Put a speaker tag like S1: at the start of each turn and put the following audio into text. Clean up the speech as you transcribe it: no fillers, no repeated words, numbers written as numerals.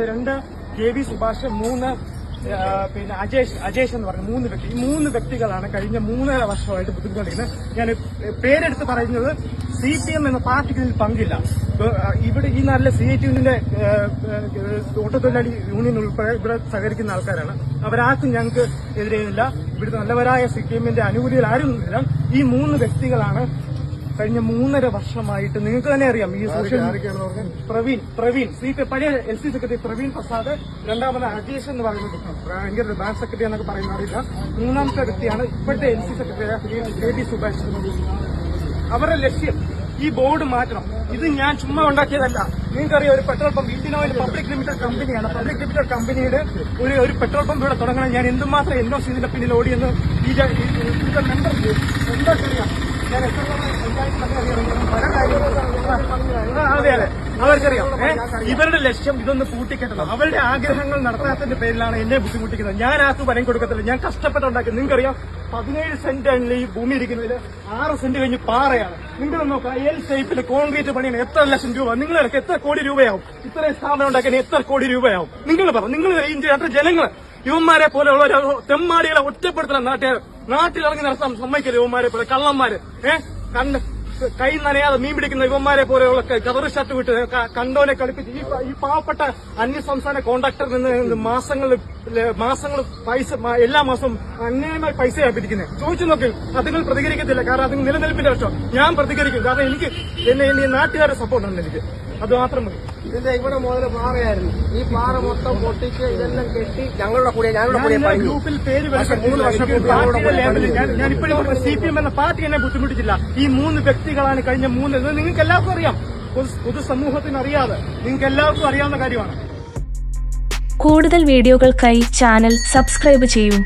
S1: 2 KV Subhash 3 പിന്നെ അജേഷ് എന്ന് പറഞ്ഞ 3 വ്യക്തി. ഈ 3 വ്യക്തികളാണ് കഴിഞ്ഞ 3.5 വർഷമായിട്ട് ബുദ്ധിമുട്ടുകൊണ്ടിരിക്കുന്നത്. ഞാൻ പേരെടുത്ത് പറയുന്നത് CPM എന്ന പാർട്ടിക്ക് ഇതിൽ പങ്കില്ല. ഇവിടെ ഈ നാട്ടിലെ CITUവിന്റെ ഓട്ടത്തൊഴിലാളി യൂണിയൻ ഉൾപ്പെടെ ഇവിടെ സഹകരിക്കുന്ന ആൾക്കാരാണ്. അവരാർക്കും ഞങ്ങൾക്ക് എതിരെയില്ല. ഇവിടുത്തെ നല്ലവരായ CPMന്റെ അനുകൂലികൾ ആരും ഇല്ല. ഈ 3 വ്യക്തികളാണ് കഴിഞ്ഞ 3.5 വർഷമായിട്ട് നിങ്ങൾക്ക് തന്നെ അറിയാം. ഈ സോഷ്യൽ പ്രവീൺ പഴയ LC സെക്രട്ടറി പ്രവീൺ പ്രസാദ്, രണ്ടാമത് അജേഷ് എന്ന് പറയുന്നത് ഭയങ്കര ബാങ്ക് സെക്രട്ടറി എന്നൊക്കെ പറയുന്ന അറിയില്ല. 3ാമത്തെ വ്യക്തിയാണ് ഇപ്പോഴത്തെ LC സെക്രട്ടറി KV സുഭാഷ്. അവരുടെ ലക്ഷ്യം ഈ ബോർഡ് മാറ്റണം. ഇത് ഞാൻ ചുമ്മാ ഉണ്ടാക്കിയതല്ല. നിങ്ങൾക്കറിയാം, ഒരു petrol pump Indian oil public limited കമ്പനിയാണ്. പബ്ലിക് ലിമിറ്റഡ് കമ്പനിയുടെ ഒരു പെട്രോൾ പമ്പ് ഇവിടെ തുടങ്ങണം. ഞാൻ എന്തുമാത്രം NOC ഇതിന്റെ പിന്നിൽ ഓടിയെന്ന് ഇതിന്റെ മെമ്പർ എന്താക്കറിയാം. ഞാൻ എത്ര പല കാര്യങ്ങളും അതെ അവർക്കറിയാം. ഇവരുടെ ലക്ഷ്യം ഇതൊന്ന് പൂട്ടിക്കെട്ടണം. അവരുടെ ആഗ്രഹങ്ങൾ നടത്താത്തതിന്റെ പേരിലാണ് എന്നെ ബുദ്ധിമുട്ടിക്കുന്നത്. ഞാൻ ആർക്കും വരം കൊടുക്കത്തില്ല. ഞാൻ കഷ്ടപ്പെട്ടുണ്ടാക്കി. നിങ്ങൾക്കറിയാം, 17 സെന്റ് ഈ ഭൂമി ഇരിക്കുന്നതിൽ 6 സെന്റ് കഴിഞ്ഞ് പാറയാണ്. നിങ്ങൾ നോക്കാം, L ഷേപ്പിൽ കോൺക്രീറ്റ് പണിയാണ്. എത്ര ലക്ഷം രൂപ? നിങ്ങളൊക്കെ എത്ര കോടി രൂപയാവും? ഇത്രയും സ്ഥാപനം ഉണ്ടാക്കാൻ എത്ര കോടി രൂപയാവും? നിങ്ങൾ പറ. നിങ്ങൾ ഈ ജനങ്ങൾ യുവന്മാരെ പോലെയുള്ള തെമ്മാടികളെ ഒറ്റപ്പെടുത്തണം. നാട്ടിലിറങ്ങി നടത്താൻ സമ്മതിക്കില്ല. യുവന്മാരെ പോലെ കള്ളന്മാര് കൈ നനയാതെ മീൻ പിടിക്കുന്ന യുവന്മാരെ പോലെയുള്ള കതറ് ഷർട്ട് വിട്ട് കണ്ടോനെ കളിപ്പിച്ച് ഈ പാവപ്പെട്ട അന്യസംസ്ഥാന കോൺട്രാക്ടറിൽ നിന്ന് മാസങ്ങൾ പൈസ എല്ലാ മാസവും അന്യായമായി പൈസയാണ് പിരിക്കുന്നത്. ചോദിച്ചു നോക്കി. അതുങ്ങൾ പ്രതികരിക്കത്തില്ല. കാരണം അത് നിലനിൽപ്പിന്റെ പ്രശ്നം. ഞാൻ പ്രതികരിക്കും. കാരണം എനിക്ക് എന്റെ നാട്ടുകാരുടെ സപ്പോർട്ടുണ്ട്. എനിക്ക് അത് മാത്രം മതി.
S2: ഇതിന്റെ ഇവിടെ മുതൽ പാറയായിരുന്നു. ഈ പാറ മൊത്തം പൊട്ടിച്ച് ഇതെല്ലാം കെട്ടി ഞങ്ങളുടെ കൂടെ
S1: ഗ്രൂപ്പിൽ പേര് ഞാൻ ഇപ്പോഴും CPM എന്ന പാർട്ടി എന്നെ ബുദ്ധിമുട്ടിച്ചില്ല. ഈ 3 വ്യക്തികളാണ് കഴിഞ്ഞ 3. നിങ്ങൾക്ക് എല്ലാവർക്കും അറിയാം. പൊതുസമൂഹത്തിന് അറിയാതെ നിങ്ങൾക്ക് എല്ലാവർക്കും അറിയാവുന്ന കാര്യമാണ്.
S3: കൂടുതൽ വീഡിയോകൾക്കായി ചാനൽ സബ്സ്ക്രൈബ് ചെയ്യൂ.